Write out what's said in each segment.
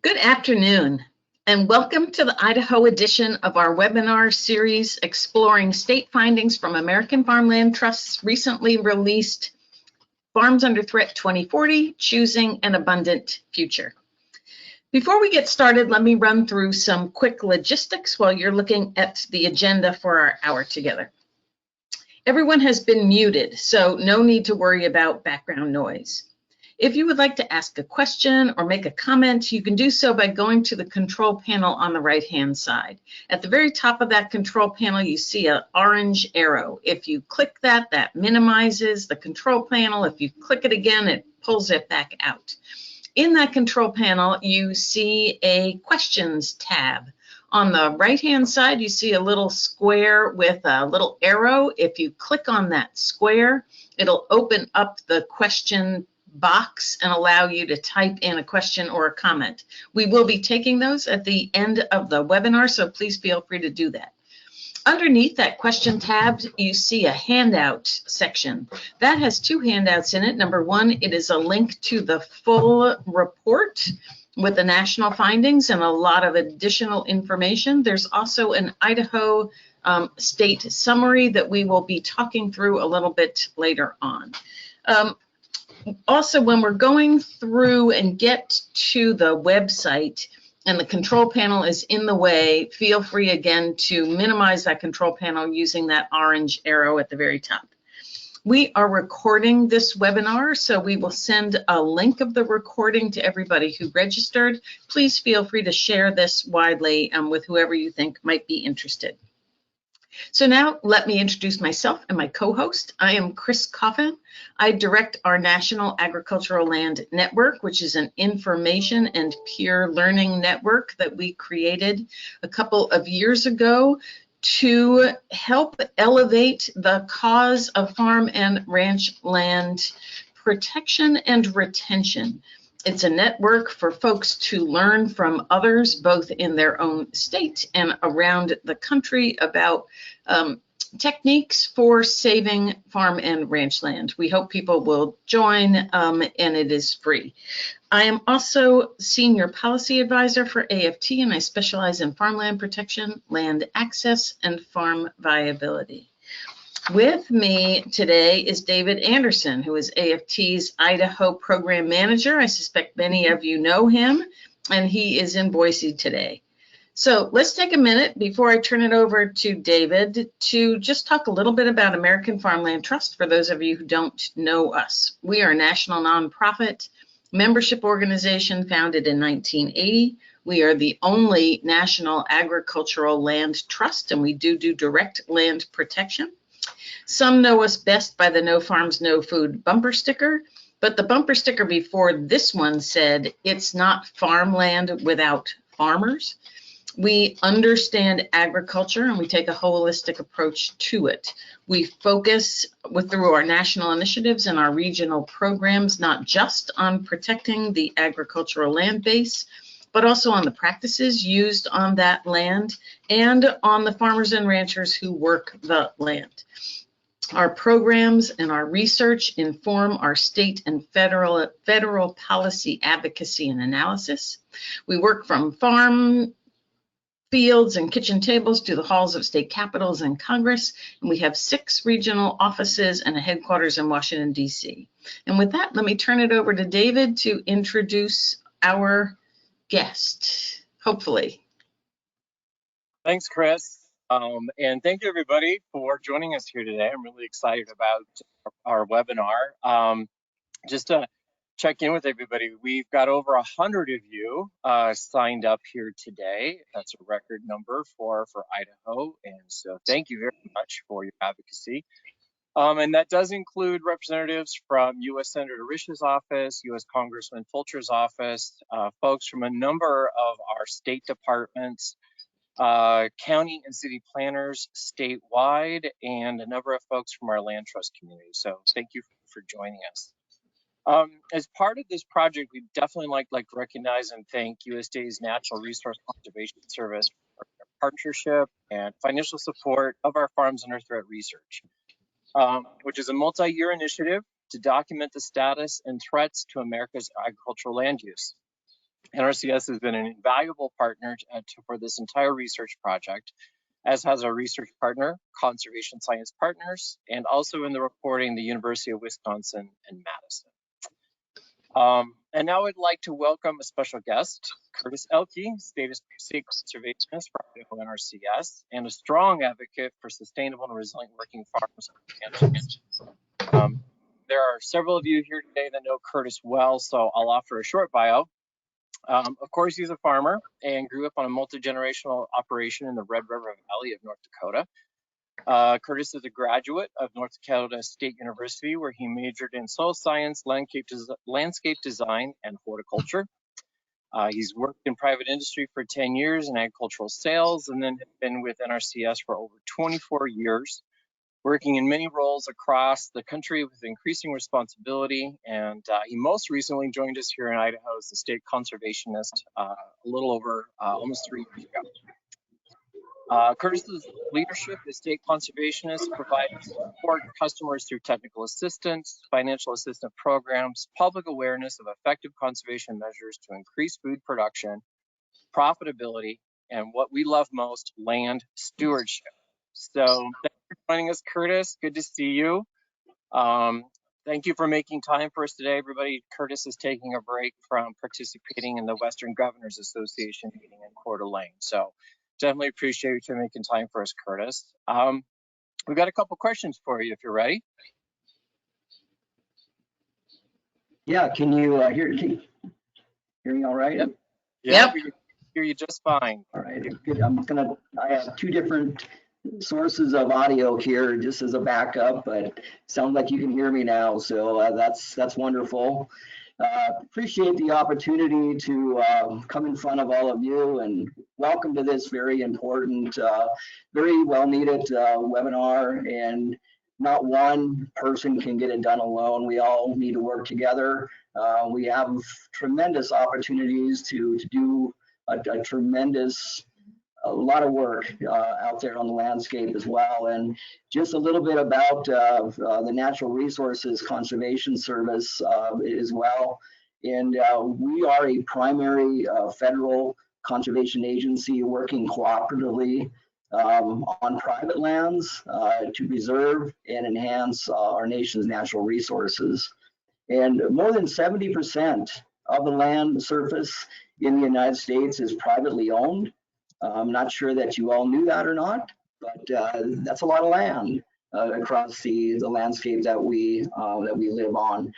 Good afternoon, and welcome to the Idaho edition of our webinar series exploring state findings from American Farmland Trust's recently released Farms Under Threat 2040, Choosing an Abundant Future. Before we get started, let me run through some quick logistics while you're looking at the agenda for our hour together. Everyone has been muted, so no need to worry about background noise. If you would like to ask a question or make a comment, you can do so by going to the control panel on the right-hand side. At the very top of that control panel, you see an orange arrow. If you click that, that minimizes the control panel. If you click it again, it pulls it back out. In that control panel, you see a questions tab. On the right-hand side, you see a little square with a little arrow. If you click on that square, it'll open up the question box and allow you to type in a question or a comment. We will be taking those at the end of the webinar, so please feel free to do that. Underneath that question tab, you see a handout section. That has two handouts in it. Number one, it is a link to the full report with the national findings and a lot of additional information. There's also an Idaho state summary that we will be talking through a little bit later on. Also, when we're going through and get to the website and the control panel is in the way, feel free again to minimize that control panel using that orange arrow at the very top. We are recording this webinar, so we will send a link of the recording to everybody who registered. Please feel free to share this widely with whoever you think might be interested. So now let me introduce myself and my co-host. I am Chris Coffin. I direct our National Agricultural Land Network, which is an information and peer learning network that we created a couple of years ago to help elevate the cause of farm and ranch land protection and retention. It's a network for folks to learn from others, both in their own state and around the country, about techniques for saving farm and ranch land. We hope people will join, and it is free. I am also Senior Policy Advisor for AFT, and I specialize in farmland protection, land access, and farm viability. With me today is David Anderson, who is AFT's Idaho Program Manager. I suspect many of you know him, and he is in Boise today. So let's take a minute before I turn it over to David to just talk a little bit about American Farmland Trust for those of you who don't know us. We are a national nonprofit membership organization founded in 1980. We are the only national agricultural land trust, and we do direct land protection. Some know us best by the No Farms, No Food bumper sticker, but the bumper sticker before this one said, "It's not farmland without farmers." We understand agriculture and we take a holistic approach to it. We focus through our national initiatives and our regional programs, not just on protecting the agricultural land base, but also on the practices used on that land and on the farmers and ranchers who work the land. Our programs and our research inform our state and federal policy advocacy and analysis. We work from farm fields and kitchen tables to the halls of state capitals and Congress, and we have 6 regional offices and a headquarters in Washington, D.C. And with that, let me turn it over to David to introduce our guest, hopefully. Thanks, Chris. And thank you, everybody, for joining us here today. I'm really excited about our webinar. Just to check in with everybody, we've got over 100 of you signed up here today. That's a record number for Idaho, and so thank you very much for your advocacy. And that does include representatives from U.S. Senator Rish's office, U.S. Congressman Fulcher's office, folks from a number of our state departments, county and city planners statewide, and a number of folks from our land trust community. So thank you for joining us. As part of this project, we'd definitely like to recognize and thank USDA's Natural Resource Conservation Service for their partnership and financial support of our Farms Under Threat research, which is a multi-year initiative to document the status and threats to America's agricultural land use. NRCS has been an invaluable partner for this entire research project, as has our research partner, Conservation Science Partners, and also in the reporting, the University of Wisconsin and Madison. And now I'd like to welcome a special guest, Curtis Elke, State Conservationist for Idaho NRCS, and a strong advocate for sustainable and resilient working farms and ranches. There are several of you here today that know Curtis well, so I'll offer a short bio. Of course, he's a farmer and grew up on a multi-generational operation in the Red River Valley of North Dakota. Curtis is a graduate of North Dakota State University, where he majored in soil science, landscape design, and horticulture. He's worked in private industry for 10 years in agricultural sales, and then been with NRCS for over 24 years, working in many roles across the country with increasing responsibility. And he most recently joined us here in Idaho as the state conservationist a little over almost 3 years ago. Curtis's leadership as state conservationist provides support to customers through technical assistance, financial assistance programs, public awareness of effective conservation measures to increase food production, profitability, and what we love most, land stewardship. So thanks for joining us, Curtis. Good to see you. Thank you for making time for us today, everybody. Curtis is taking a break from participating in the Western Governors Association meeting in Coeur d'Alene. So definitely appreciate you making time for us, Curtis. We've got a couple questions for you if you're ready. Yeah, can you hear me all right? Yep. Yeah, we can hear you just fine. All right, good. I have two different sources of audio here just as a backup, but sounds like you can hear me now, so that's wonderful. Appreciate the opportunity to come in front of all of you, and welcome to this very important, very well needed webinar. And not one person can get it done alone. We all need to work together. We have tremendous opportunities to do a lot of work out there on the landscape as well. And just a little bit about the Natural Resources Conservation Service as well. And we are a primary federal conservation agency working cooperatively on private lands to preserve and enhance our nation's natural resources. And more than 70% of the land surface in the United States is privately owned. I'm not sure that you all knew that or not, but that's a lot of land across the landscape that we live on.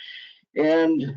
And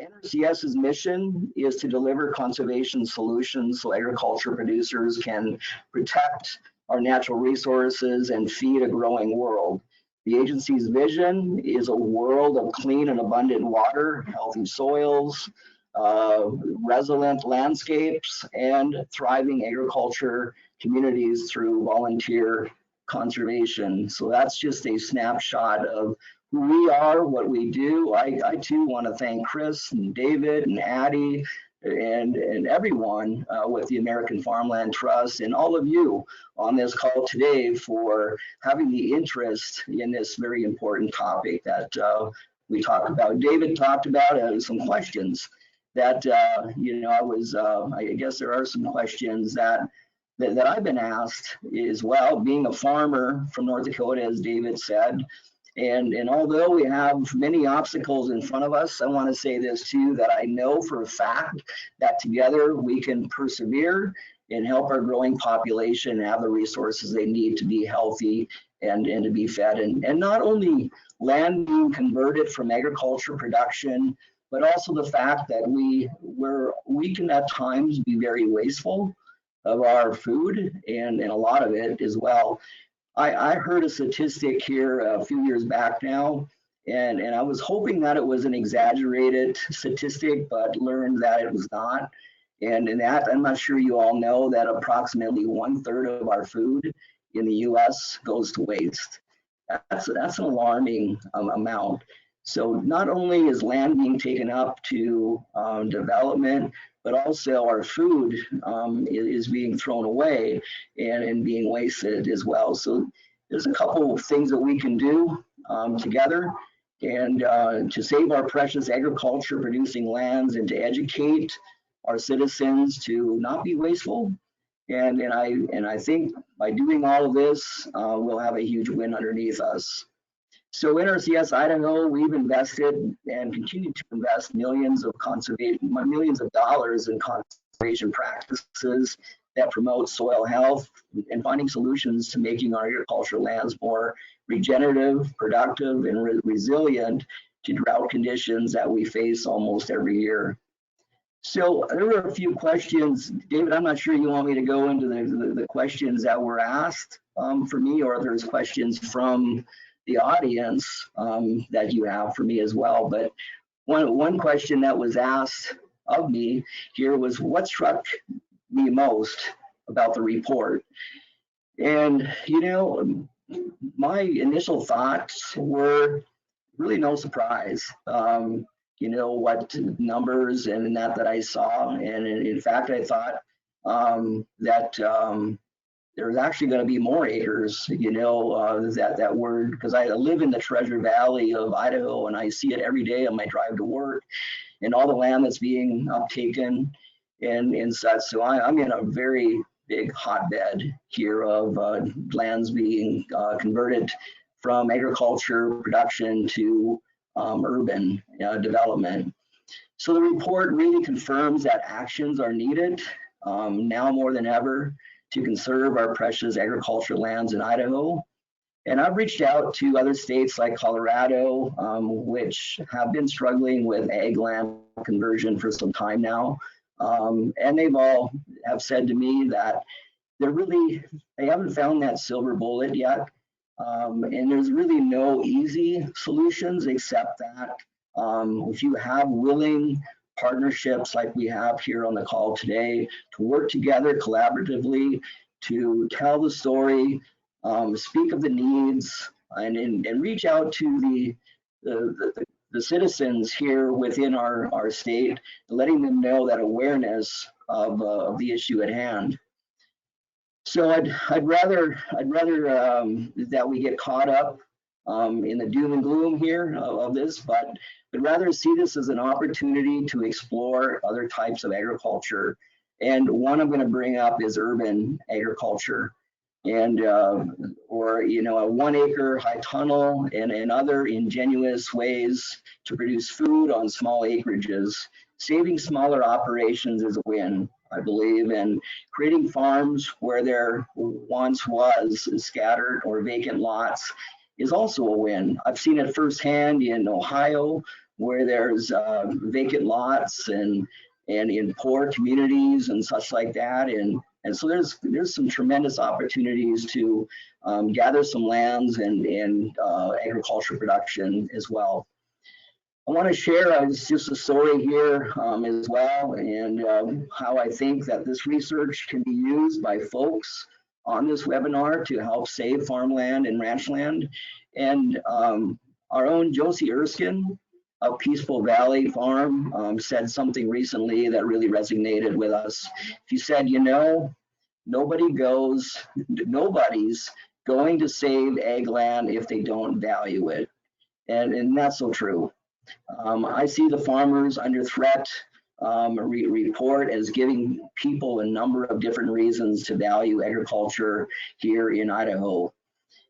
NRCS's mission is to deliver conservation solutions so agriculture producers can protect our natural resources and feed a growing world. The agency's vision is a world of clean and abundant water, healthy soils, resilient landscapes, and thriving agriculture communities through volunteer conservation. So that's just a snapshot of who we are, what we do. I too want to thank Chris and David and Addie and everyone with the American Farmland Trust and all of you on this call today for having the interest in this very important topic that we talked about. David talked about some questions that I guess there are some questions that I've been asked as well, being a farmer from North Dakota, as David said. And although we have many obstacles in front of us, I want to say this too, that I know for a fact that together we can persevere and help our growing population have the resources they need to be healthy and to be fed. And not only land being converted from agriculture production, but also the fact that we can at times be very wasteful of our food and a lot of it as well. I heard a statistic here a few years back now, and I was hoping that it was an exaggerated statistic, but learned that it was not. And in that, I'm not sure you all know that approximately 1/3 of our food in the US goes to waste. That's an alarming amount. So not only is land being taken up to development, but also our food is being thrown away and being wasted as well. So there's a couple of things that we can do together and to save our precious agriculture producing lands and to educate our citizens to not be wasteful. And I think by doing all of this, we'll have a huge win underneath us. So NRCS Idaho, we've invested and continue to invest millions of dollars in conservation practices that promote soil health and finding solutions to making our agricultural lands more regenerative, productive, and resilient to drought conditions that we face almost every year. So there were a few questions. David, I'm not sure you want me to go into the questions that were asked for me, or if there's questions from the audience that you have for me as well. But one question that was asked of me here was, what struck me most about the report? And, you know, my initial thoughts were really no surprise. You know, what numbers and that I saw. And in fact, I thought that there's actually going to be more acres, you know, that were, because I live in the Treasure Valley of Idaho and I see it every day on my drive to work and all the land that's being uptaken and such. So I'm in a very big hotbed here of lands being converted from agriculture production to urban development. So the report really confirms that actions are needed now more than ever to conserve our precious agricultural lands in Idaho. And I've reached out to other states like Colorado, which have been struggling with ag land conversion for some time now. And they've all have said to me that they haven't found that silver bullet yet. And there's really no easy solutions except that if you have willing partnerships like we have here on the call today to work together collaboratively to tell the story, speak of the needs, and reach out to the citizens here within our state, letting them know that awareness of the issue at hand. So I'd rather that we get caught up in the doom and gloom here of this, but rather see this as an opportunity to explore other types of agriculture. And one I'm going to bring up is urban agriculture, and or you know, a 1 acre high tunnel and other ingenious ways to produce food on small acreages. Saving smaller operations is a win, I believe, and creating farms where there once was scattered or vacant lots is also a win. I've seen it firsthand in Ohio, where there's vacant lots and in poor communities and such like that. And so there's some tremendous opportunities to gather some lands and agriculture production as well. I want to share just a story here as well, and how I think that this research can be used by folks on this webinar to help save farmland and ranchland. And our own Josie Erskine of Peaceful Valley Farm said something recently that really resonated with us. She said, you know, nobody's going to save ag land if they don't value it. And that's so true. I see the farmers under threat report as giving people a number of different reasons to value agriculture here in Idaho,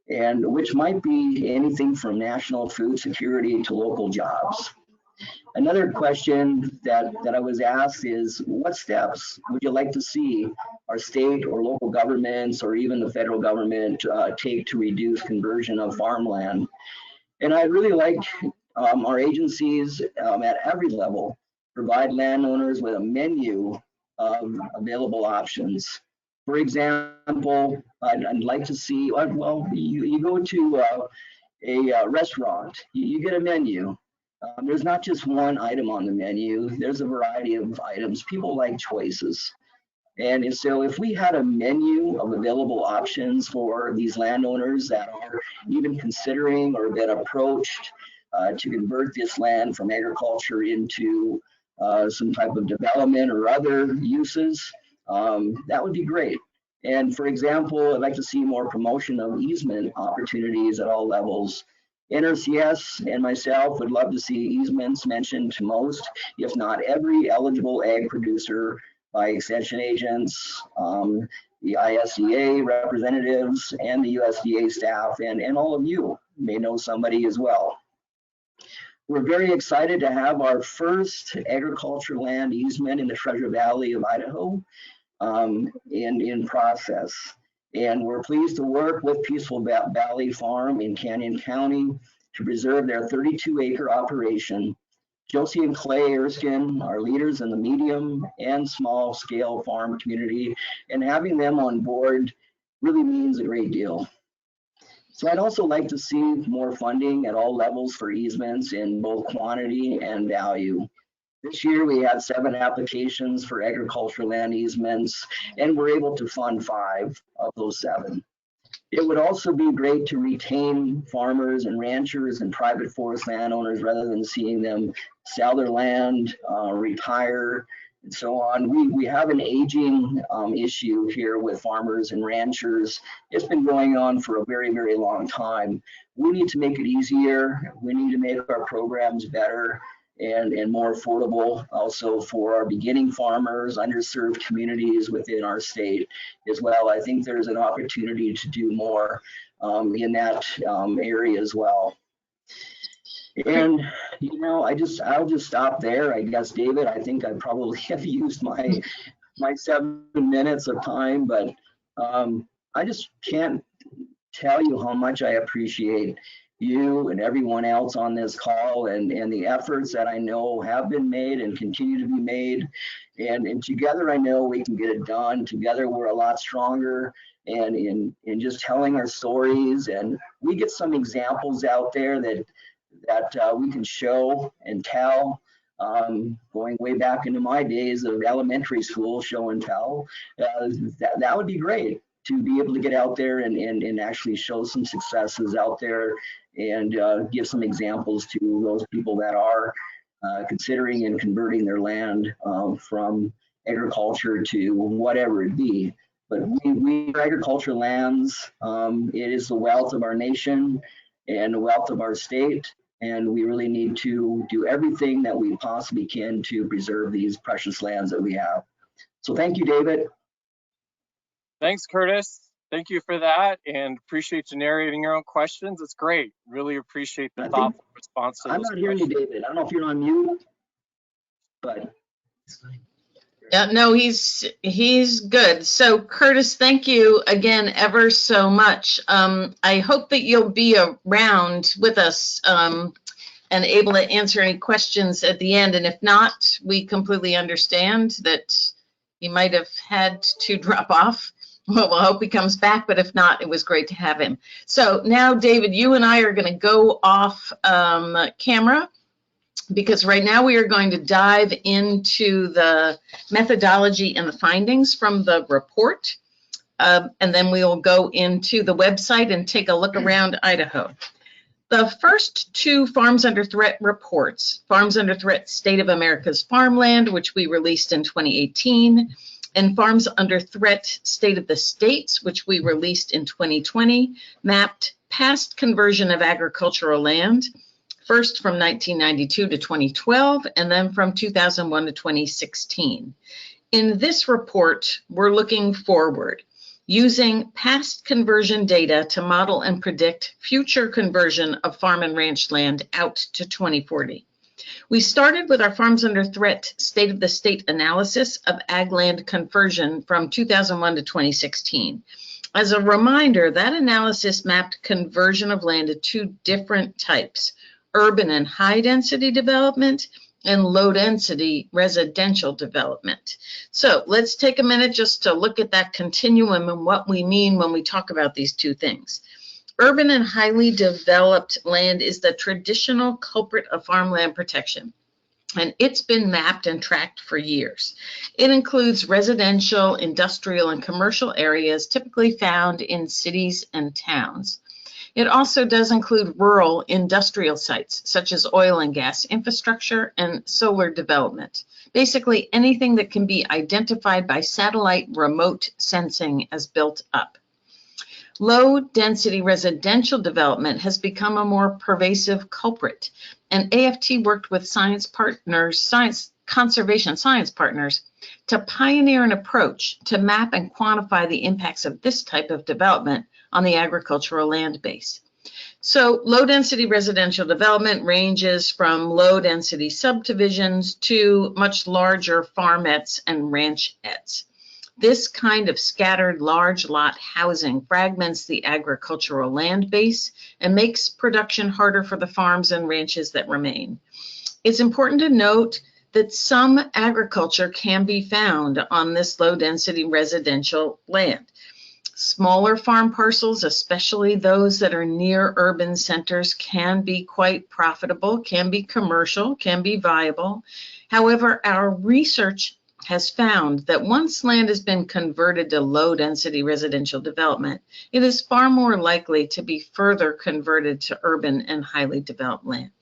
and which might be anything from national food security to local jobs. Another question that I was asked is, what steps would you like to see our state or local governments or even the federal government take to reduce conversion of farmland? And I really like our agencies at every level provide landowners with a menu of available options. For example, I'd like to see, well, you go to a restaurant, you get a menu. There's not just one item on the menu, there's a variety of items. People like choices. And so if we had a menu of available options for these landowners that are even considering or been approached to convert this land from agriculture into some type of development or other uses, that would be great. And for example, I'd like to see more promotion of easement opportunities at all levels. NRCS and myself would love to see easements mentioned to most, if not every, eligible ag producer by extension agents, the ISDA representatives, and the USDA staff, and all of you may know somebody as well. We're very excited to have our first agriculture land easement in the Treasure Valley of Idaho in process. And we're pleased to work with Peaceful Valley Farm in Canyon County to preserve their 32-acre operation. Josie and Clay Erskine are leaders in the medium and small scale farm community, and having them on board really means a great deal. So I'd also like to see more funding at all levels for easements in both quantity and value. This year we had 7 applications for agricultural land easements, and we're able to fund 5 of those 7. It would also be great to retain farmers and ranchers and private forest landowners rather than seeing them sell their land, retire, and so on. We have an aging issue here with farmers and ranchers. It's been going on for a very, very long time. We need to make it easier. We need to make our programs better and more affordable also for our beginning farmers, underserved communities within our state as well. I think there's an opportunity to do more in that area as well. And you know, I'll just stop there. I guess, David, I think I probably have used my 7 minutes of time, but I just can't tell you how much I appreciate you and everyone else on this call and the efforts that I know have been made and continue to be made. And together I know we can get it done. Together we're a lot stronger, and in just telling our stories, and we get some examples out there that we can show and tell, going way back into my days of elementary school, show and tell. That would be great to be able to get out there and actually show some successes out there and give some examples to those people that are considering and converting their land from agriculture to whatever it be. But we agriculture lands, it is the wealth of our nation and the wealth of our state. And we really need to do everything that we possibly can to preserve these precious lands that we have. So thank you, David. Thanks, Curtis. Thank you for that, and appreciate you narrating your own questions. It's great. Really appreciate the thoughtful response to those I'm not hearing you, David. I don't know if you're on mute, but. Yeah, no, he's good. So Curtis, thank you again ever so much. I hope that you'll be around with us and able to answer any questions at the end. And if not, we completely understand that he might have had to drop off. Well, we'll hope he comes back, but if not, it was great to have him. So now, David, you and I are going to go off camera, because right now we are going to dive into the methodology and the findings from the report. And then we will go into the website and take a look around Idaho. The first 2 Farms Under Threat reports, Farms Under Threat State of America's Farmland, which we released in 2018, and Farms Under Threat State of the States, which we released in 2020, mapped past conversion of agricultural land, first from 1992 to 2012, and then from 2001 to 2016. In this report, we're looking forward, using past conversion data to model and predict future conversion of farm and ranch land out to 2040. We started with our Farms Under Threat State of the State analysis of ag land conversion from 2001 to 2016. As a reminder, that analysis mapped conversion of land to 2 different types: urban and high density development and low density residential development. So let's take a minute just to look at that continuum and what we mean when we talk about these 2 things. Urban and highly developed land is the traditional culprit of farmland protection, and it's been mapped and tracked for years. It includes residential, industrial, and commercial areas typically found in cities and towns. It also does include rural industrial sites, such as oil and gas infrastructure and solar development. Basically, anything that can be identified by satellite remote sensing as built up. Low-density residential development has become a more pervasive culprit, and AFT worked with conservation science partners to pioneer an approach to map and quantify the impacts of this type of development on the agricultural land base. So low-density residential development ranges from low-density subdivisions to much larger farmettes and ranchettes. This kind of scattered large lot housing fragments the agricultural land base and makes production harder for the farms and ranches that remain. It's important to note that some agriculture can be found on this low-density residential land. Smaller farm parcels, especially those that are near urban centers, can be quite profitable, can be commercial, can be viable. However, our research has found that once land has been converted to low-density residential development, it is far more likely to be further converted to urban and highly developed land.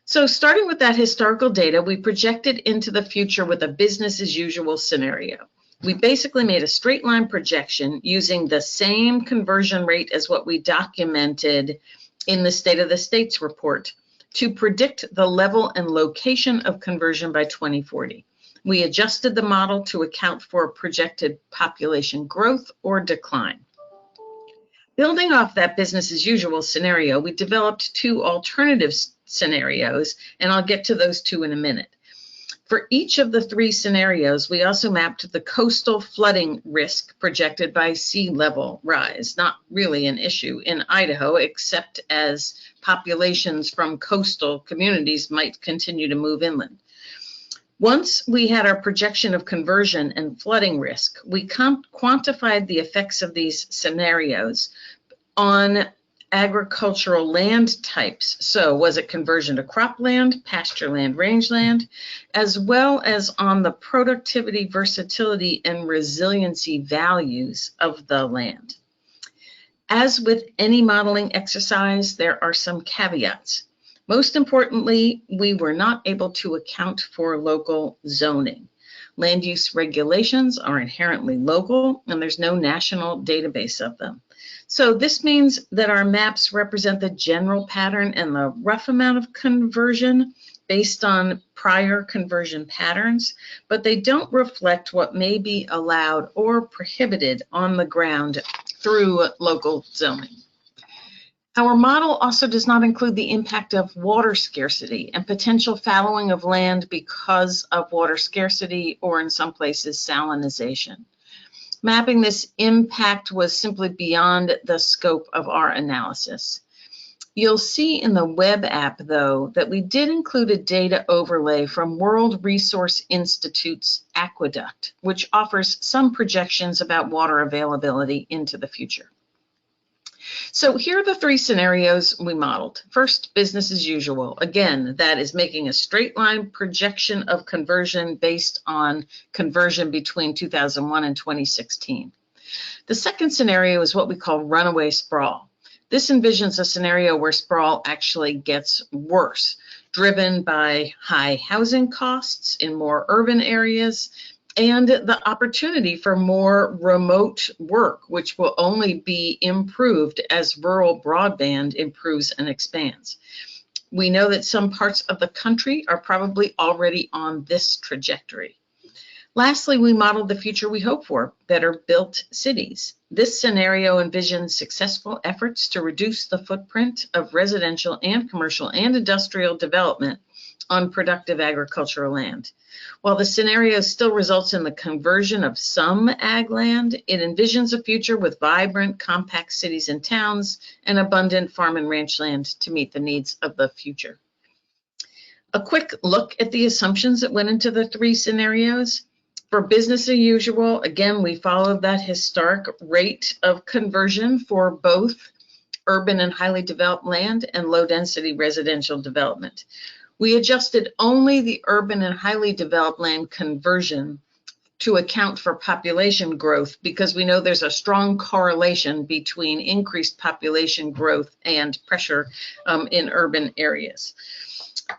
So starting with that historical data, we projected into the future with a business as usual scenario. We basically made a straight line projection using the same conversion rate as what we documented in the State of the States report to predict the level and location of conversion by 2040. We adjusted the model to account for projected population growth or decline. Building off that business as usual scenario, we developed two alternative scenarios, and I'll get to those two in a minute. For each of the three scenarios, we also mapped the coastal flooding risk projected by sea level rise, not really an issue in Idaho, except as populations from coastal communities might continue to move inland. Once we had our projection of conversion and flooding risk, we quantified the effects of these scenarios on agricultural land types. So was it conversion to cropland, pasture land, rangeland, as well as on the productivity, versatility, and resiliency values of the land. As with any modeling exercise, there are some caveats. Most importantly, we were not able to account for local zoning. Land use regulations are inherently local, and there's no national database of them. So this means that our maps represent the general pattern and the rough amount of conversion based on prior conversion patterns, but they don't reflect what may be allowed or prohibited on the ground through local zoning. Our model also does not include the impact of water scarcity and potential fallowing of land because of water scarcity or in some places salinization. Mapping this impact was simply beyond the scope of our analysis. You'll see in the web app, though, that we did include a data overlay from World Resource Institute's Aqueduct, which offers some projections about water availability into the future. So here are the three scenarios we modeled. First, business as usual. Again, that is making a straight line projection of conversion based on conversion between 2001 and 2016. The second scenario is what we call runaway sprawl. This envisions a scenario where sprawl actually gets worse, driven by high housing costs in more urban areas and the opportunity for more remote work, which will only be improved as rural broadband improves and expands. We know that some parts of the country are probably already on this trajectory. Lastly, we modeled the future we hope for, better built cities. This scenario envisions successful efforts to reduce the footprint of residential and commercial and industrial development on productive agricultural land. While the scenario still results in the conversion of some ag land, it envisions a future with vibrant, compact cities and towns and abundant farm and ranch land to meet the needs of the future. A quick look at the assumptions that went into the three scenarios. For business as usual, again, we followed that historic rate of conversion for both urban and highly developed land and low-density residential development. We adjusted only the urban and highly developed land conversion to account for population growth, because we know there's a strong correlation between increased population growth and pressure in urban areas.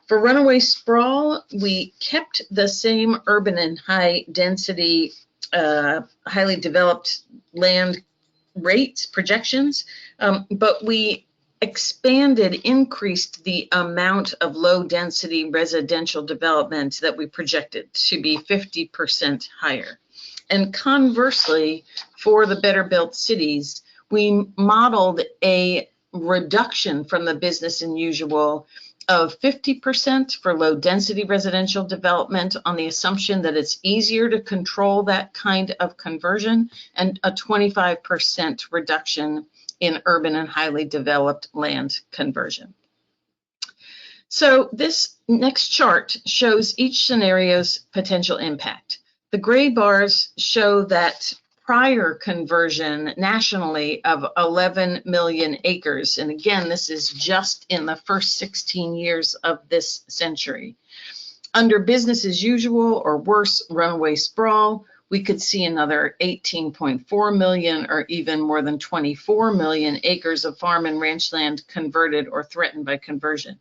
For runaway sprawl, we kept the same urban and high density, highly developed land rates projections, but we increased the amount of low density residential development that we projected to be 50% higher. And conversely, for the better built cities, we modeled a reduction from the business as usual of 50% for low density residential development on the assumption that it's easier to control that kind of conversion, and a 25% reduction in urban and highly developed land conversion. So this next chart shows each scenario's potential impact. The gray bars show that prior conversion nationally of 11 million acres. And again, this is just in the first 16 years of this century. Under business as usual or worse, runaway sprawl, we could see another 18.4 million or even more than 24 million acres of farm and ranch land converted or threatened by conversion.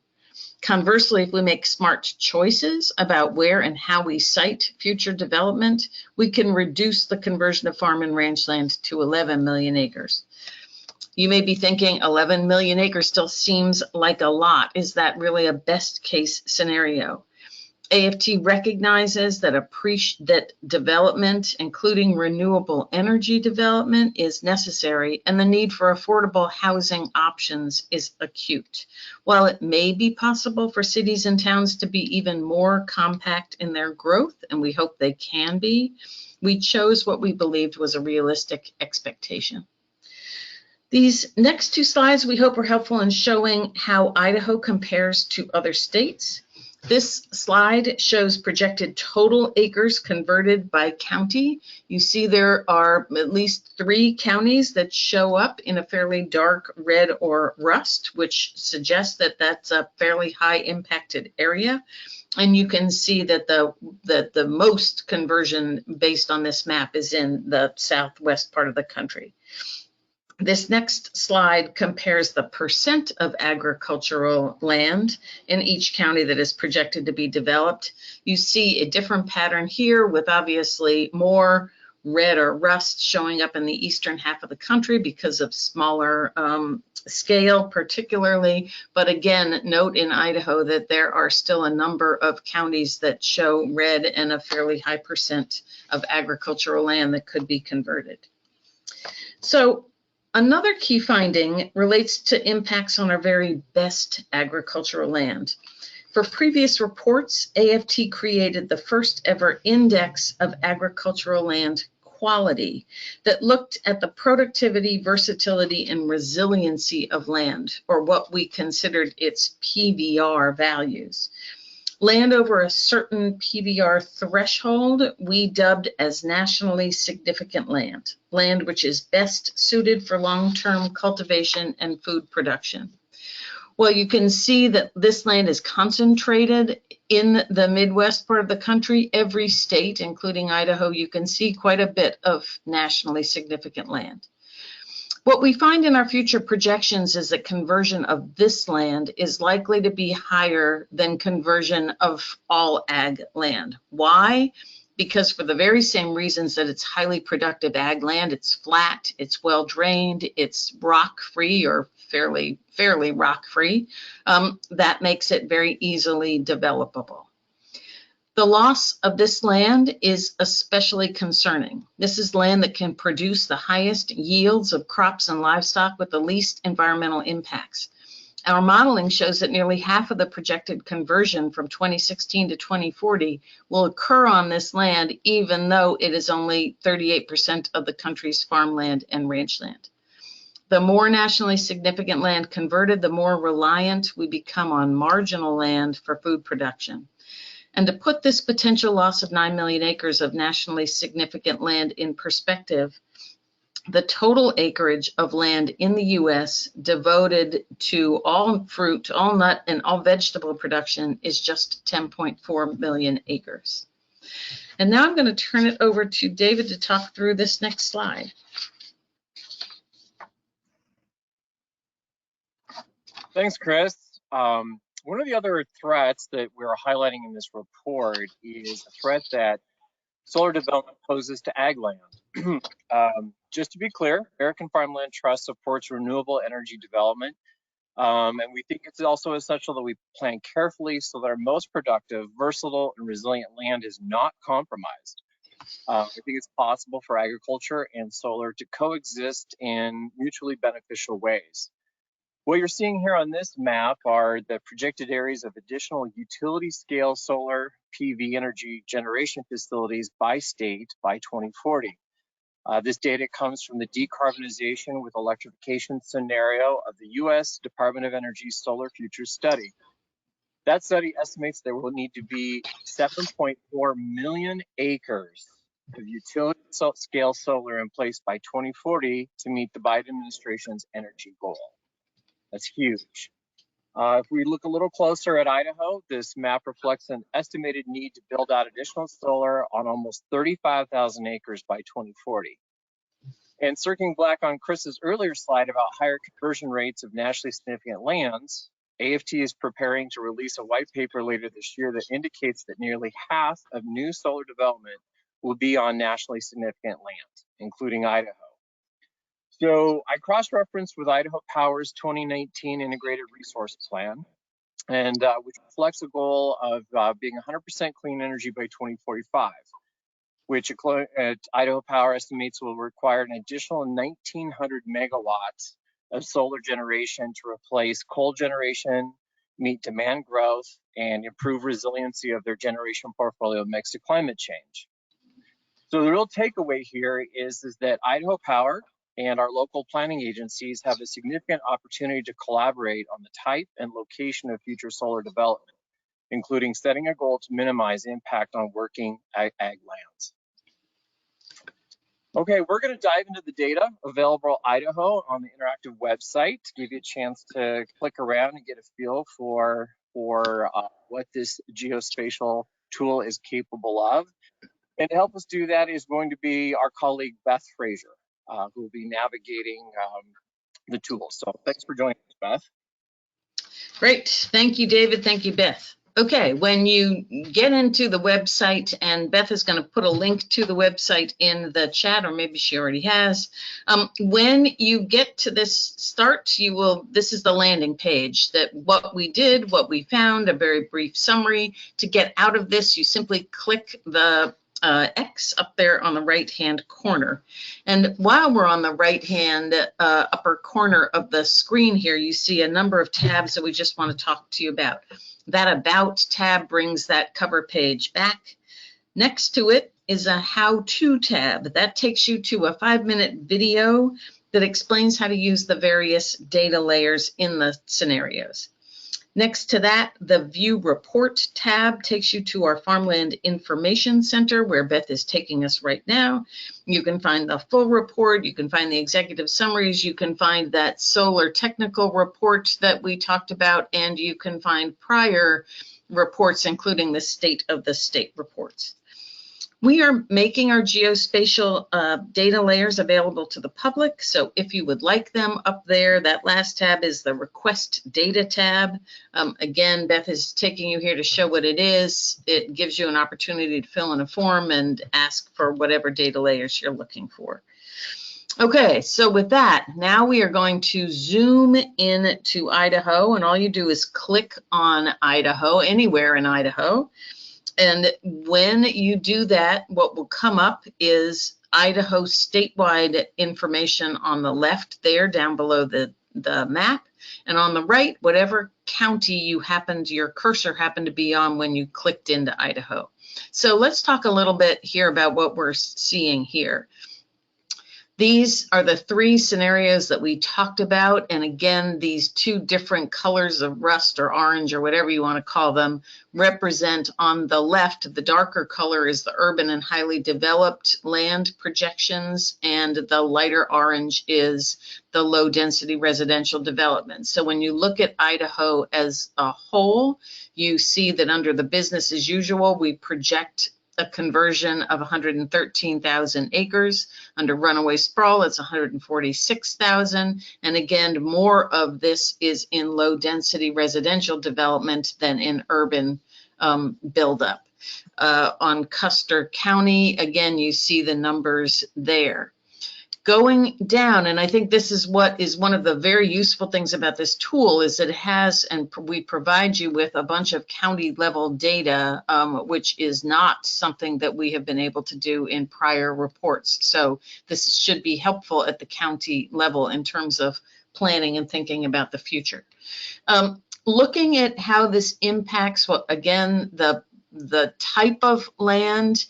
Conversely, if we make smart choices about where and how we site future development, we can reduce the conversion of farm and ranch land to 11 million acres. You may be thinking 11 million acres still seems like a lot. Is that really a best case scenario? AFT recognizes that development, including renewable energy development, is necessary, and the need for affordable housing options is acute. While it may be possible for cities and towns to be even more compact in their growth, and we hope they can be, we chose what we believed was a realistic expectation. These next two slides we hope are helpful in showing how Idaho compares to other states. This slide shows projected total acres converted by county. You see there are at least 3 counties that show up in a fairly dark red or rust, which suggests that that's a fairly high impacted area. And you can see that the most conversion based on this map is in the southwest part of the country. This next slide compares the percent of agricultural land in each county that is projected to be developed. You see a different pattern here with obviously more red or rust showing up in the eastern half of the country because of smaller scale particularly. But again, note in Idaho that there are still a number of counties that show red and a fairly high percent of agricultural land that could be converted. So another key finding relates to impacts on our very best agricultural land. For previous reports, AFT created the first ever index of agricultural land quality that looked at the productivity, versatility, and resiliency of land, or what we considered its PVR values. Land over a certain PVR threshold we dubbed as nationally significant land, land which is best suited for long-term cultivation and food production. Well, you can see that this land is concentrated in the Midwest part of the country. Every state, including Idaho, you can see quite a bit of nationally significant land. What we find in our future projections is that conversion of this land is likely to be higher than conversion of all ag land. Why? Because for the very same reasons that it's highly productive ag land, it's flat, it's well drained, it's rock free or fairly rock free, that makes it very easily developable. The loss of this land is especially concerning. This is land that can produce the highest yields of crops and livestock with the least environmental impacts. Our modeling shows that nearly half of the projected conversion from 2016 to 2040 will occur on this land, even though it is only 38% of the country's farmland and ranchland. The more nationally significant land converted, the more reliant we become on marginal land for food production. And to put this potential loss of 9 million acres of nationally significant land in perspective, the total acreage of land in the U.S. devoted to all fruit, all nut, and all vegetable production is just 10.4 million acres. And now I'm going to turn it over to David to talk through this next slide. Thanks, Chris. One of the other threats that we're highlighting in this report is a threat that solar development poses to ag land. Just to be clear, American Farmland Trust supports renewable energy development, and we think it's also essential that we plan carefully so that our most productive, versatile, and resilient land is not compromised. I think it's possible for agriculture and solar to coexist in mutually beneficial ways. What you're seeing here on this map are the projected areas of additional utility scale solar PV energy generation facilities by state by 2040. This data comes from the decarbonization with electrification scenario of the U.S. Department of Energy Solar Futures Study. That study estimates there will need to be 7.4 million acres of utility scale solar in place by 2040 to meet the Biden administration's energy goal. That's huge. If we look a little closer at Idaho, this map reflects an estimated need to build out additional solar on almost 35,000 acres by 2040. And circling back on Chris's earlier slide about higher conversion rates of nationally significant lands, AFT is preparing to release a white paper later this year that indicates that nearly half of new solar development will be on nationally significant land, including Idaho. So I cross-referenced with Idaho Power's 2019 Integrated Resource Plan, and which reflects a goal of being 100% clean energy by 2045, which Idaho Power estimates will require an additional 1,900 megawatts of solar generation to replace coal generation, meet demand growth, and improve resiliency of their generation portfolio mix to climate change. So the real takeaway here is that Idaho Power and our local planning agencies have a significant opportunity to collaborate on the type and location of future solar development, including setting a goal to minimize impact on working ag lands. Okay, we're going to dive into the data available at Idaho on the interactive website to give you a chance to click around and get a feel for what this geospatial tool is capable of. And to help us do that is going to be our colleague Beth Frazier, who will be navigating the tool. So thanks for joining us, Beth. Great. Thank you, David. Thank you, Beth. Okay, when you get into the website, and Beth is going to put a link to the website in the chat, or maybe she already has. When you get to this start, this is the landing page, that what we did, what we found, a very brief summary. To get out of this, you simply click the X up there on the right-hand corner. And while we're on the right-hand upper corner of the screen here, you see a number of tabs that we just want to talk to you about. That About tab brings that cover page back. Next to it is a How-To tab. That takes you to a 5-minute video that explains how to use the various data layers in the scenarios. Next to that, the View Report tab takes you to our Farmland Information Center, where Beth is taking us right now. You can find the full report, you can find the executive summaries, you can find that solar technical report that we talked about, and you can find prior reports, including the State of the State reports. We are making our geospatial data layers available to the public, so if you would like them up there, that last tab is the Request Data tab. Again, Beth is taking you here to show what it is. It gives you an opportunity to fill in a form and ask for whatever data layers you're looking for. Okay, so with that, now we are going to zoom in to Idaho, and all you do is click on Idaho, anywhere in Idaho. And when you do that, what will come up is Idaho statewide information on the left there, down below the map. And on the right, whatever county your cursor happened to be on when you clicked into Idaho. So let's talk a little bit here about what we're seeing here. These are the 3 scenarios that we talked about. And again, these 2 different colors of rust or orange or whatever you want to call them represent, on the left, the darker color is the urban and highly developed land projections, and the lighter orange is the low density residential development. So when you look at Idaho as a whole, you see that under the business as usual, we project a conversion of 113,000 acres. Under Runaway Sprawl, it's 146,000. And again, more of this is in low density residential development than in urban buildup. On Custer County, again, you see the numbers there. Going down, and I think this is what is one of the very useful things about this tool, is that it has, and we provide you with a bunch of county level data, which is not something that we have been able to do in prior reports. So this should be helpful at the county level in terms of planning and thinking about the future. Looking at how this impacts, well, again, the type of land,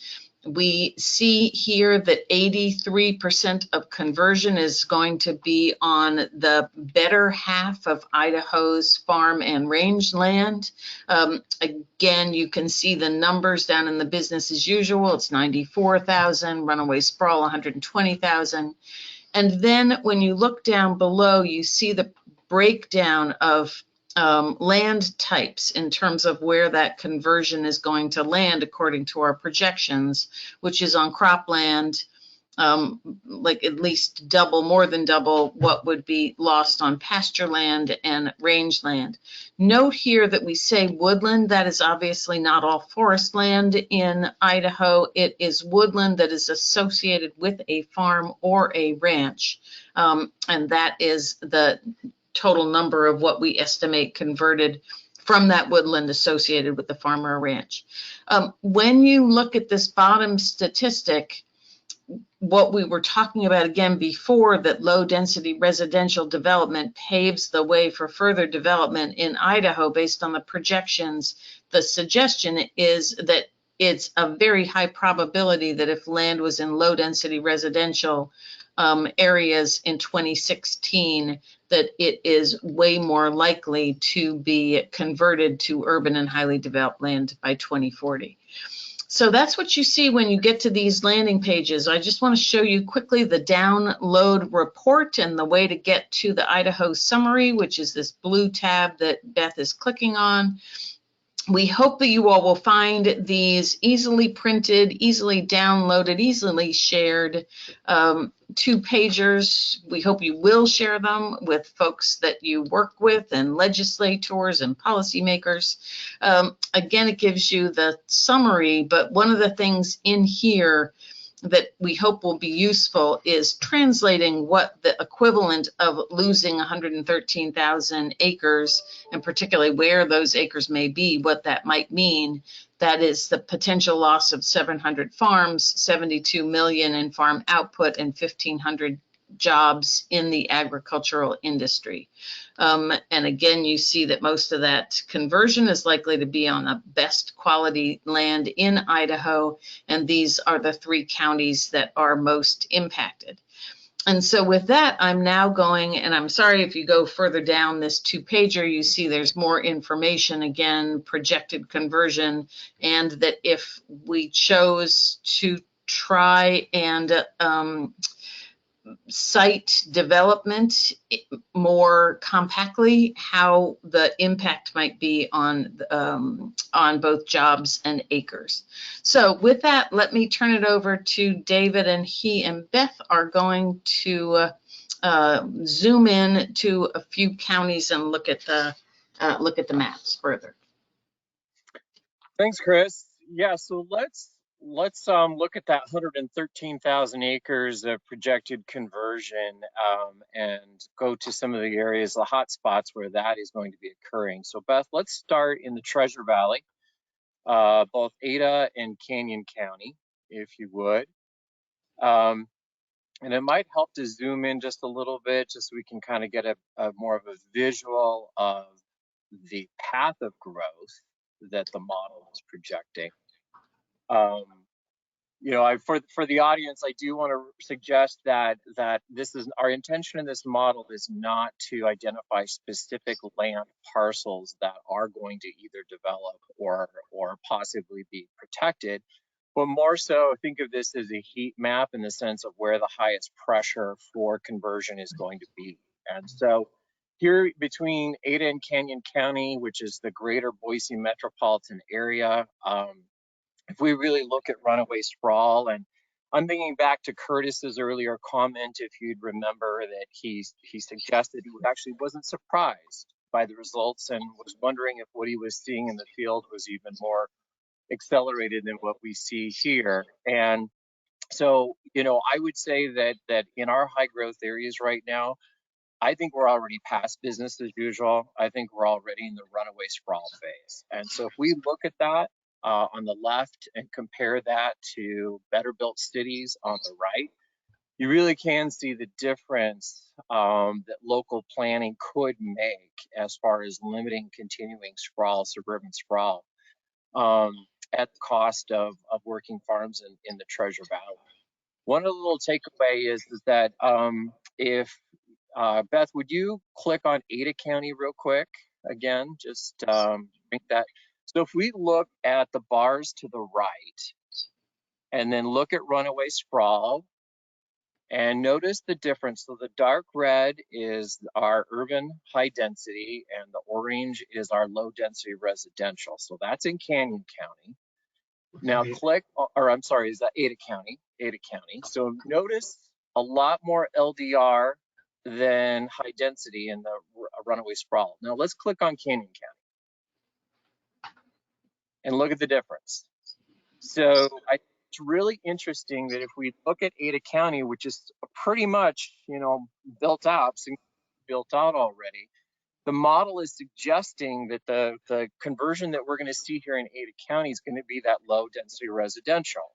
we see here that 83% of conversion is going to be on the better half of Idaho's farm and range land. Again, you can see the numbers down in the business as usual. It's 94,000, Runaway Sprawl 120,000. And then when you look down below, you see the breakdown of land types in terms of where that conversion is going to land according to our projections, which is on cropland, like at least double, more than double what would be lost on pasture land and rangeland. Note here that we say woodland. That is obviously not all forest land in Idaho. It is woodland that is associated with a farm or a ranch, and that is the total number of what we estimate converted from that woodland associated with the farm or ranch. When you look at this bottom statistic, what we were talking about again before, that low density residential development paves the way for further development in Idaho based on the projections, the suggestion is that it's a very high probability that if land was in low density residential areas in 2016, that it is way more likely to be converted to urban and highly developed land by 2040. So that's what you see when you get to these landing pages. I just want to show you quickly the download report and the way to get to the Idaho summary, which is this blue tab that Beth is clicking on. We hope that you all will find these easily printed, easily downloaded, easily shared two-pagers. We hope you will share them with folks that you work with and legislators and policymakers. Again, it gives you the summary, but one of the things in here that we hope will be useful is translating what the equivalent of losing 113,000 acres, and particularly where those acres may be, what that might mean. That is the potential loss of 700 farms, 72 million in farm output, and 1,500 jobs in the agricultural industry. And again, you see that most of that conversion is likely to be on the best quality land in Idaho, and these are the 3 counties that are most impacted. And so with that, I'm now going, and I'm sorry if you go further down this 2-pager, you see there's more information, again, projected conversion, and that if we chose to try and site development more compactly, how the impact might be on both jobs and acres. So with that, let me turn it over to David, and he and Beth are going to zoom in to a few counties and look at the maps further. Thanks, Chris. Yeah, so let's look at that 113,000 acres of projected conversion and go to some of the areas, the hot spots where that is going to be occurring. So Beth, let's start in the Treasure Valley, both Ada and Canyon County, if you would. And it might help to zoom in just a little bit, just so we can kind of get a more of a visual of the path of growth that the model is projecting. You know, for the audience, I do want to suggest that this is our intention in this model is not to identify specific land parcels that are going to either develop or possibly be protected, but more so think of this as a heat map in the sense of where the highest pressure for conversion is going to be. And so here between Ada and Canyon County, which is the greater Boise metropolitan area, if we really look at runaway sprawl, and I'm thinking back to Curtis's earlier comment, if you'd remember, that he suggested he actually wasn't surprised by the results and was wondering if what he was seeing in the field was even more accelerated than what we see here. And so, I would say that in our high growth areas right now, I think we're already past business as usual. I think we're already in the runaway sprawl phase. And so if we look at that on the left and compare that to better built cities on the right, you really can see the difference that local planning could make as far as limiting continuing sprawl, suburban sprawl, at the cost of working farms in the Treasure Valley. One of the little takeaway is that if Beth, would you click on Ada County real quick again? Just bring that. So if we look at the bars to the right and then look at runaway sprawl and notice the difference. So the dark red is our urban high density and the orange is our low density residential. So that's in Canyon County. Now click, or I'm sorry, is that Ada County? Ada County. So notice a lot more LDR than high density in the runaway sprawl. Now let's click on Canyon County and look at the difference. So it's really interesting that if we look at Ada County, which is pretty much, built out already, the model is suggesting that the conversion that we're going to see here in Ada County is going to be that low density residential,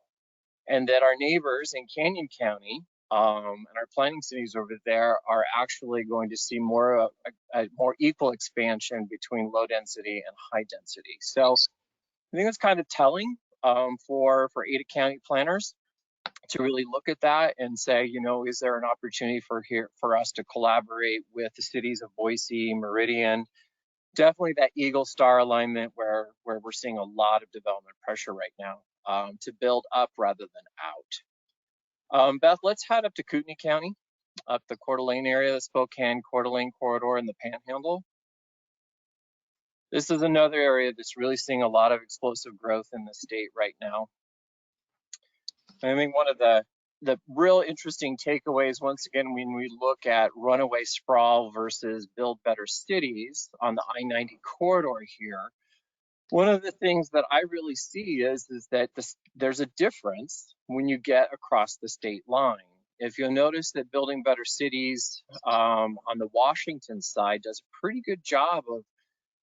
and that our neighbors in Canyon County and our planning cities over there are actually going to see a more equal expansion between low density and high density. So I think it's kind of telling for Ada County planners to really look at that and say, is there an opportunity for us to collaborate with the cities of Boise, Meridian, definitely that Eagle Star alignment where we're seeing a lot of development pressure right now to build up rather than out. Beth, let's head up to Kootenai County, up the Coeur d'Alene area, the Spokane, Coeur d'Alene corridor, and the Panhandle. This is another area that's really seeing a lot of explosive growth in the state right now. I think one of the real interesting takeaways, once again, when we look at runaway sprawl versus build better cities on the I-90 corridor here, one of the things that I really see is that there's a difference when you get across the state line. If you'll notice that building better cities on the Washington side does a pretty good job of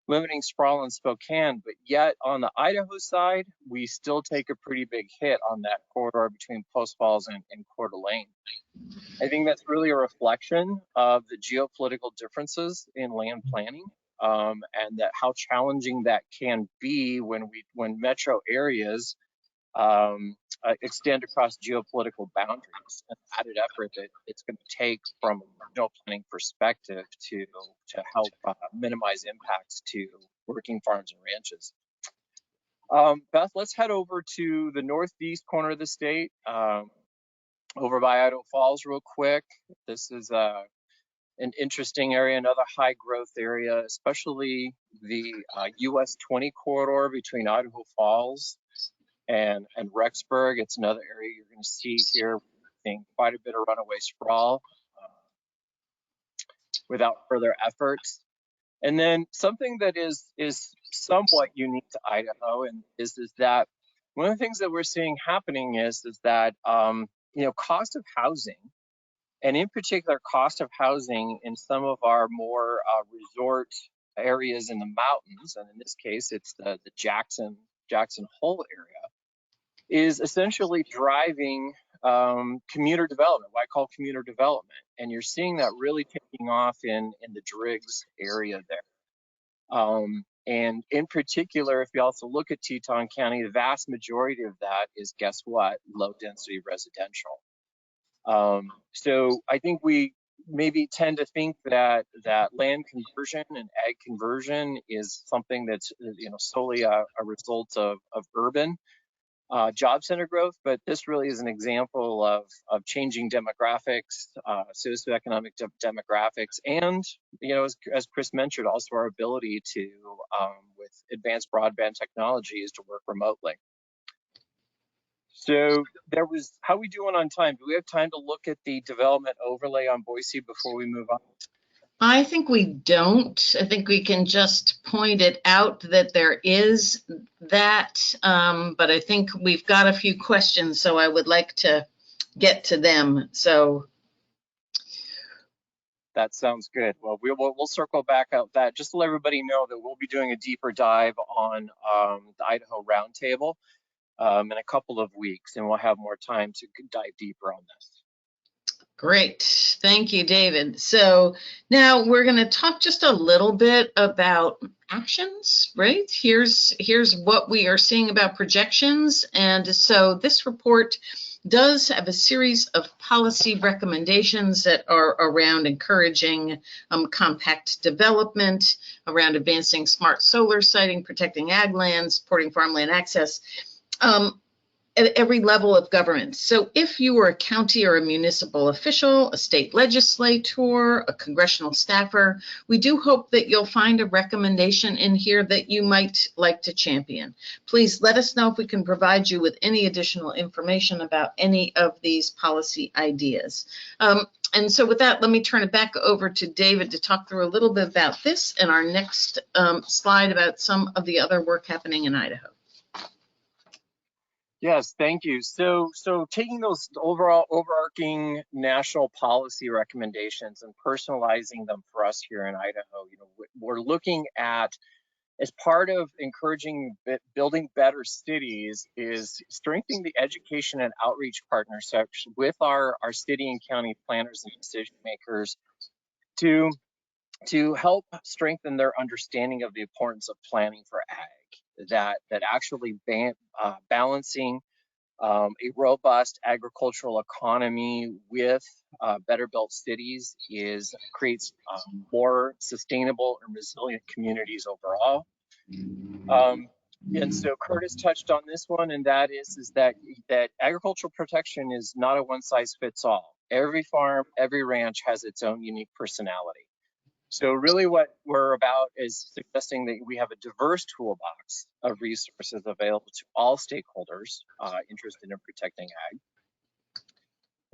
limiting sprawl in Spokane, but yet on the Idaho side, we still take a pretty big hit on that corridor between Post Falls and Coeur d'Alene. I think that's really a reflection of the geopolitical differences in land planning and that how challenging that can be when metro areas extend across geopolitical boundaries, and added effort that it's going to take from a regional planning perspective to help minimize impacts to working farms and ranches. Beth, let's head over to the northeast corner of the state, over by Idaho Falls real quick. This is an interesting area, another high growth area, especially the US 20 corridor between Idaho Falls and Rexburg. It's another area you're going to see here, seeing quite a bit of runaway sprawl without further efforts. And then something that is somewhat unique to Idaho and is that one of the things that we're seeing happening is that cost of housing, and in particular cost of housing in some of our more resort areas in the mountains, and in this case it's the Jackson Hole area, is essentially driving commuter development, what I call commuter development. And you're seeing that really taking off in the Driggs area there. And in particular, if you also look at Teton County, the vast majority of that is, guess what, low density residential. So I think we maybe tend to think that land conversion and ag conversion is something that's solely a result of urban job center growth, but this really is an example of changing demographics, socioeconomic demographics, and as Chris mentioned, also our ability to with advanced broadband technologies to work remotely. So how are we doing on time? Do we have time to look at the development overlay on Boise before we move on? I think we don't. I think we can just point it out that there is that, but I think we've got a few questions, so I would like to get to them. So that sounds good. Well, we'll circle back out that just to let everybody know that we'll be doing a deeper dive on the Idaho Roundtable in a couple of weeks, and we'll have more time to dive deeper on this. great. Thank you, David. So now we're going to talk just a little bit about actions, right? Here's what we are seeing about projections. And so this report does have a series of policy recommendations that are around encouraging compact development, around advancing smart solar siting, protecting ag land, supporting farmland access. At every level of government. So if you were a county or a municipal official, a state legislator, a congressional staffer, we do hope that you'll find a recommendation in here that you might like to champion. Please let us know if we can provide you with any additional information about any of these policy ideas. And so with that, let me turn it back over to David to talk through a little bit about this and our next slide about some of the other work happening in Idaho. Yes, thank you. So taking those overall overarching national policy recommendations and personalizing them for us here in Idaho, we're looking at, as part of encouraging building better cities, is strengthening the education and outreach partnerships with our city and county planners and decision makers to help strengthen their understanding of the importance of planning for ag. That actually balancing a robust agricultural economy with better built cities creates more sustainable and resilient communities overall. And so Curtis touched on this one, and that is that agricultural protection is not a one size fits all. Every farm, every ranch has its own unique personality. So really what we're about is suggesting that we have a diverse toolbox of resources available to all stakeholders interested in protecting ag.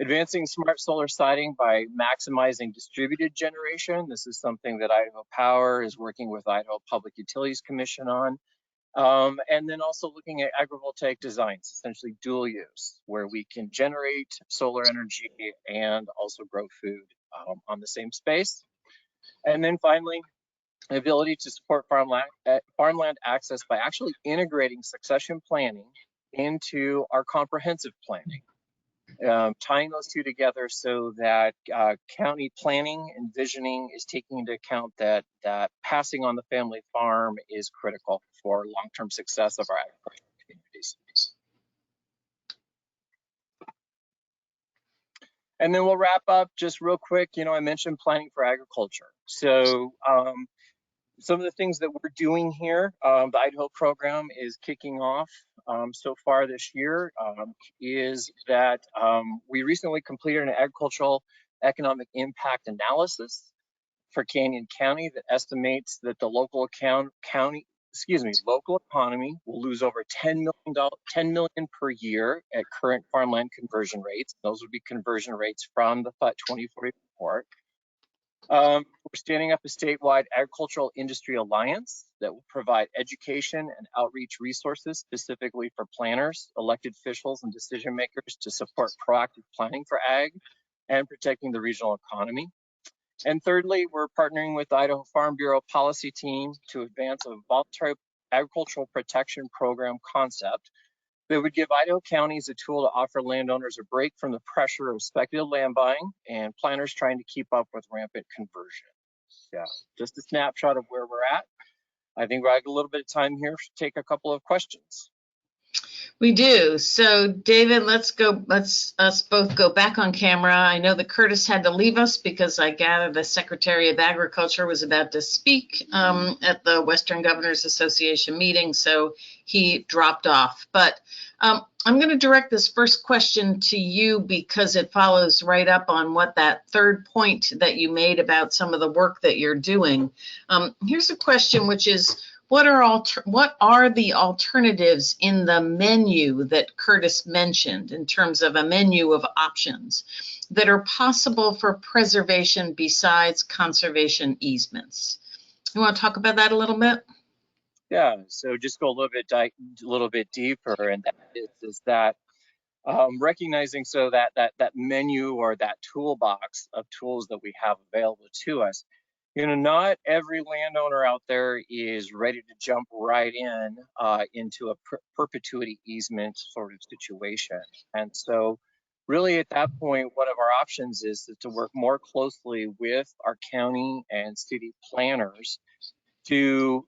Advancing smart solar siting by maximizing distributed generation. This is something that Idaho Power is working with Idaho Public Utilities Commission on. And then also looking at agrivoltaic designs, essentially dual use, where we can generate solar energy and also grow food on the same space. And then finally, the ability to support farmland access by actually integrating succession planning into our comprehensive planning, tying those two together so that county planning and visioning is taking into account that passing on the family farm is critical for long-term success of our agricultural communities. And then we'll wrap up just real quick. I mentioned planning for agriculture. So some of the things that we're doing here, the Idaho program is kicking off so far this year, is that we recently completed an agricultural economic impact analysis for Canyon County that estimates that the local economy will lose over $10 million per year at current farmland conversion rates. Those would be conversion rates from the FUT 2040 report. We're standing up a statewide agricultural industry alliance that will provide education and outreach resources specifically for planners, elected officials, and decision makers to support proactive planning for ag and protecting the regional economy. And thirdly, we're partnering with the Idaho Farm Bureau policy team to advance a voluntary agricultural protection program concept that would give Idaho counties a tool to offer landowners a break from the pressure of speculative land buying and planners trying to keep up with rampant conversion. Yeah, just a snapshot of where we're at. I think we'll have a little bit of time here to take a couple of questions. We do. So David, let's us both go back on camera. I know that Curtis had to leave us because I gather the Secretary of Agriculture was about to speak at the Western Governors Association meeting, so he dropped off. But I'm going to direct this first question to you because it follows right up on what that third point that you made about some of the work that you're doing. Here's a question which is, what are the alternatives in the menu that Curtis mentioned in terms of a menu of options that are possible for preservation besides conservation easements? You want to talk about that a little bit? Yeah, so just go a little bit deeper, and that is that recognizing so that menu or that toolbox of tools that we have available to us. Not every landowner out there is ready to jump right into a perpetuity easement sort of situation. And so really at that point, one of our options is to work more closely with our county and city planners to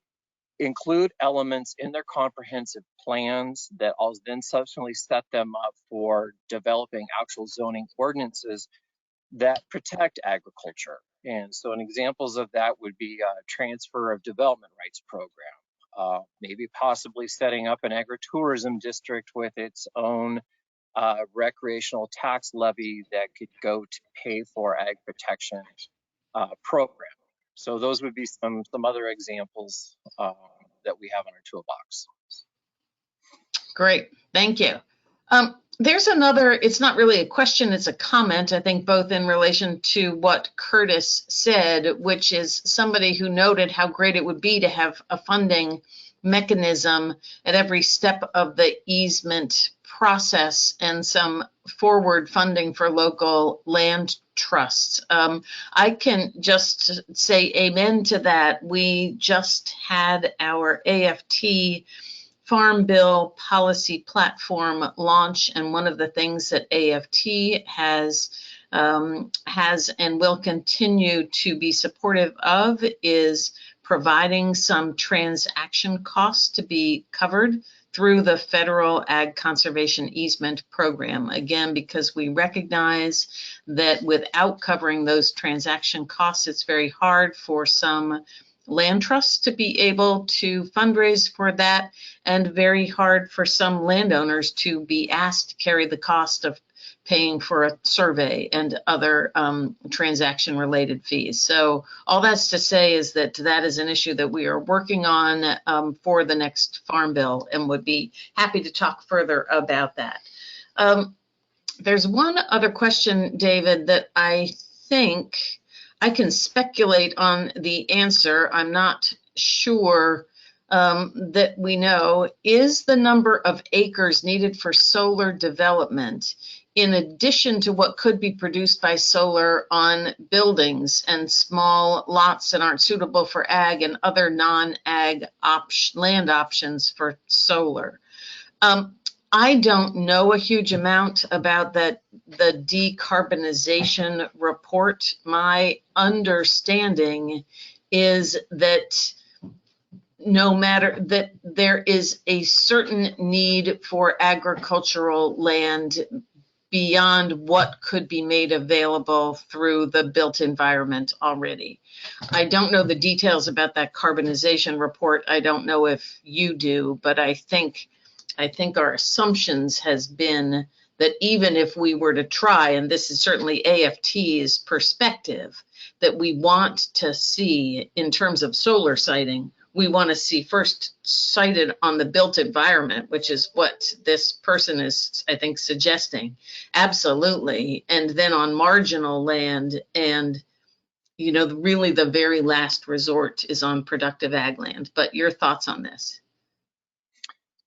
include elements in their comprehensive plans that will then subsequently set them up for developing actual zoning ordinances that protect agriculture. And so examples of that would be a transfer of development rights program, maybe possibly setting up an agritourism district with its own recreational tax levy that could go to pay for ag protection program. So those would be some other examples that we have in our toolbox. Great, thank you. There's another, it's not really a question, it's a comment, I think, both in relation to what Curtis said, which is somebody who noted how great it would be to have a funding mechanism at every step of the easement process and some forward funding for local land trusts. I can just say amen to that. We just had our AFT Farm Bill policy platform launch, and one of the things that AFT has and will continue to be supportive of is providing some transaction costs to be covered through the federal ag conservation easement program. Again, because we recognize that without covering those transaction costs, it's very hard for some land trusts to be able to fundraise for that, and very hard for some landowners to be asked to carry the cost of paying for a survey and other transaction related fees. So all that's to say is that that is an issue that we are working on for the next Farm Bill, and would be happy to talk further about that. There's one other question, David, that I think I can speculate on the answer. I'm not sure that we know. Is the number of acres needed for solar development in addition to what could be produced by solar on buildings and small lots that aren't suitable for ag and other non-ag land options for solar? I don't know a huge amount about the decarbonization report. My understanding is that no matter that there is a certain need for agricultural land beyond what could be made available through the built environment already. I don't know the details about that carbonization report. I don't know if you do, but I think our assumptions has been that even if we were to try, and this is certainly AFT's perspective, that we want to see in terms of solar siting, we want to see first sited on the built environment, which is what this person is, I think, suggesting. Absolutely. And then on marginal land, and really the very last resort is on productive ag land. But your thoughts on this?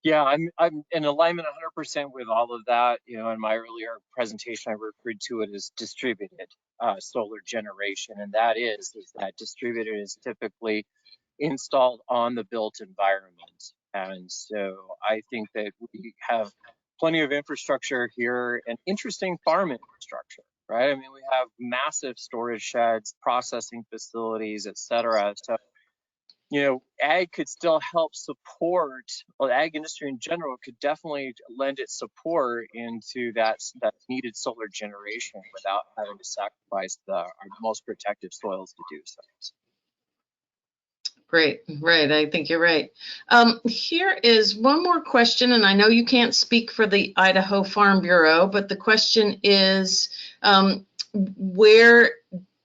Yeah, I'm in alignment 100% with all of that. In my earlier presentation, I referred to it as distributed solar generation, and that is that distributed is typically installed on the built environment. And so I think that we have plenty of infrastructure here and interesting farm infrastructure, right? I mean, we have massive storage sheds, processing facilities, et cetera. So ag could still help support, well, the ag industry in general could definitely lend its support into that needed solar generation without having to sacrifice our most protective soils to do so. Great, right, I think you're right. Here is one more question, and I know you can't speak for the Idaho Farm Bureau, but the question is, where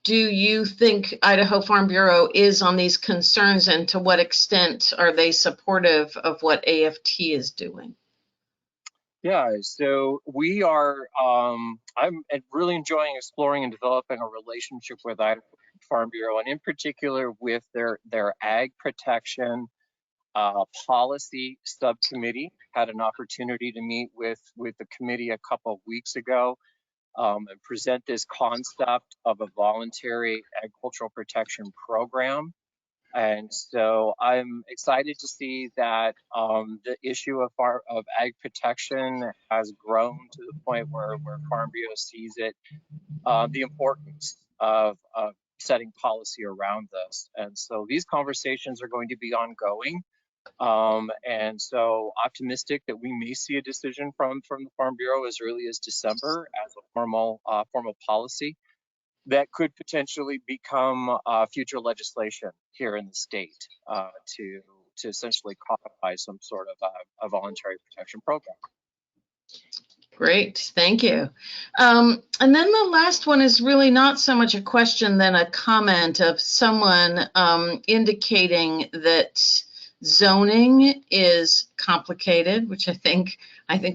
do you think Idaho Farm Bureau is on these concerns, and to what extent are they supportive of what AFT is doing? Yeah, so we are, I'm really enjoying exploring and developing a relationship with Idaho Farm Bureau, and in particular with their ag protection policy subcommittee. Had an opportunity to meet with the committee a couple of weeks ago and present this concept of a voluntary agricultural protection program. And so I'm excited to see that the issue of ag protection has grown to the point where Farm Bureau sees it, the importance of setting policy around this. And so these conversations are going to be ongoing. And so optimistic that we may see a decision from the Farm Bureau as early as December as a formal policy that could potentially become future legislation here in the state to essentially codify some sort of a voluntary protection program. Great, thank you. And then the last one is really not so much a question than a comment of someone indicating that zoning is complicated, which I think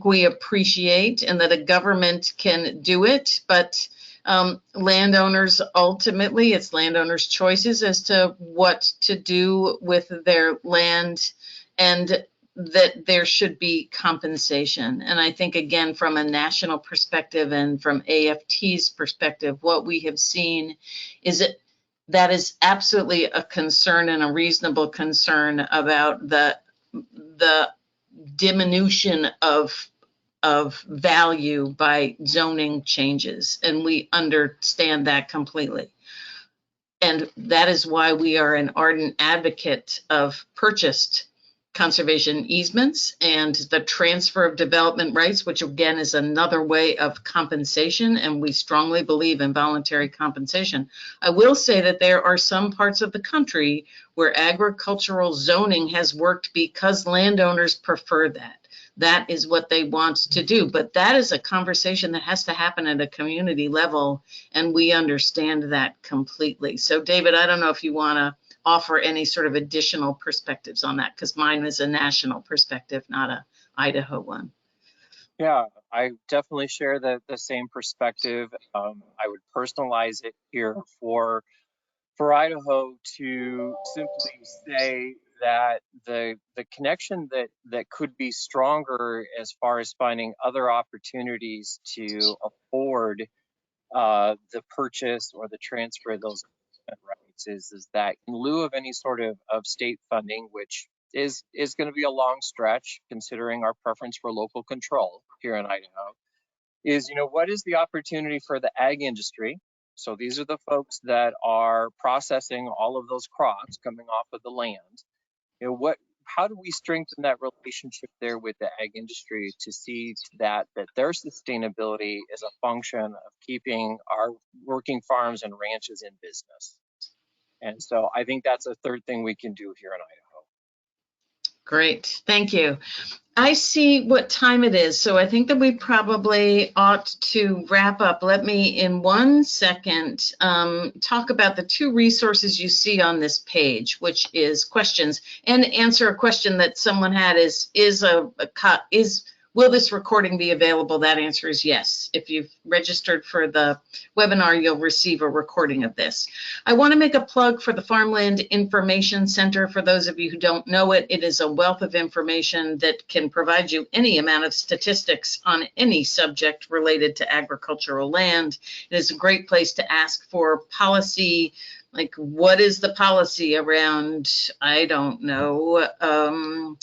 we appreciate, and that a government can do it, but landowners, ultimately, it's landowners' choices as to what to do with their land, and that there should be compensation. And I think, again, from a national perspective and from AFT's perspective, what we have seen is that is absolutely a concern, and a reasonable concern, about the diminution of value by zoning changes, and we understand that completely. And that is why we are an ardent advocate of purchased conservation easements and the transfer of development rights, which again is another way of compensation, and we strongly believe in voluntary compensation. I will say that there are some parts of the country where agricultural zoning has worked because landowners prefer that. That is what they want to do, but that is a conversation that has to happen at a community level, and we understand that completely. So David, I don't know if you want to offer any sort of additional perspectives on that, because mine is a national perspective, not a Idaho one. Yeah, I definitely share the same perspective. I would personalize it here for Idaho to simply say that the connection that could be stronger as far as finding other opportunities to afford the purchase or the transfer of those rights is that in lieu of any sort of state funding, which is going to be a long stretch considering our preference for local control here in Idaho, is, what is the opportunity for the ag industry? So these are the folks that are processing all of those crops coming off of the land. How do we strengthen that relationship there with the ag industry to see that their sustainability is a function of keeping our working farms and ranches in business? And so I think that's a third thing we can do here in Idaho. Great, thank you. I see what time it is, so I think that we probably ought to wrap up. Let me, in 1 second, talk about the two resources you see on this page, which is questions, and answer a question that someone had will this recording be available? That answer is yes. If you've registered for the webinar, you'll receive a recording of this. I want to make a plug for the Farmland Information Center. For those of you who don't know it, it is a wealth of information that can provide you any amount of statistics on any subject related to agricultural land. It is a great place to ask for policy, like what is the policy around, I don't know,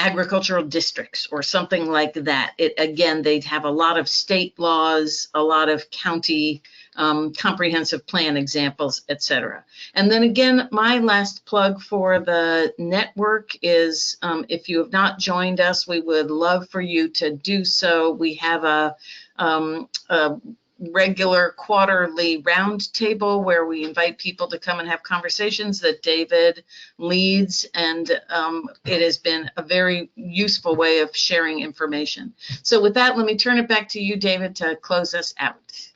agricultural districts or something like that. Again, they have a lot of state laws, a lot of county comprehensive plan examples, etc. And then again, my last plug for the network is if you have not joined us, we would love for you to do so. We have a regular quarterly roundtable where we invite people to come and have conversations that David leads, and it has been a very useful way of sharing information. So with that, let me turn it back to you, David, to close us out.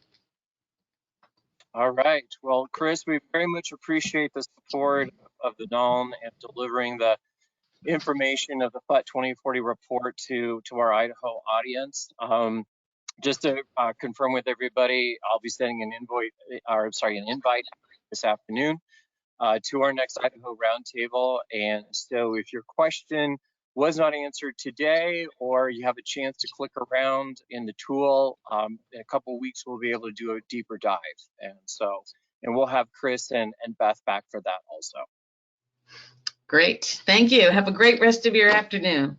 All right. Well, Chris, we very much appreciate the support of the NALM and delivering the information of the FUT 2040 report to our Idaho audience. Just to confirm with everybody, I'll be sending an invite this afternoon to our next Idaho Roundtable. And so if your question was not answered today, or you have a chance to click around in the tool, in a couple of weeks, we'll be able to do a deeper dive. And we'll have Chris and Beth back for that also. Great. Thank you. Have a great rest of your afternoon.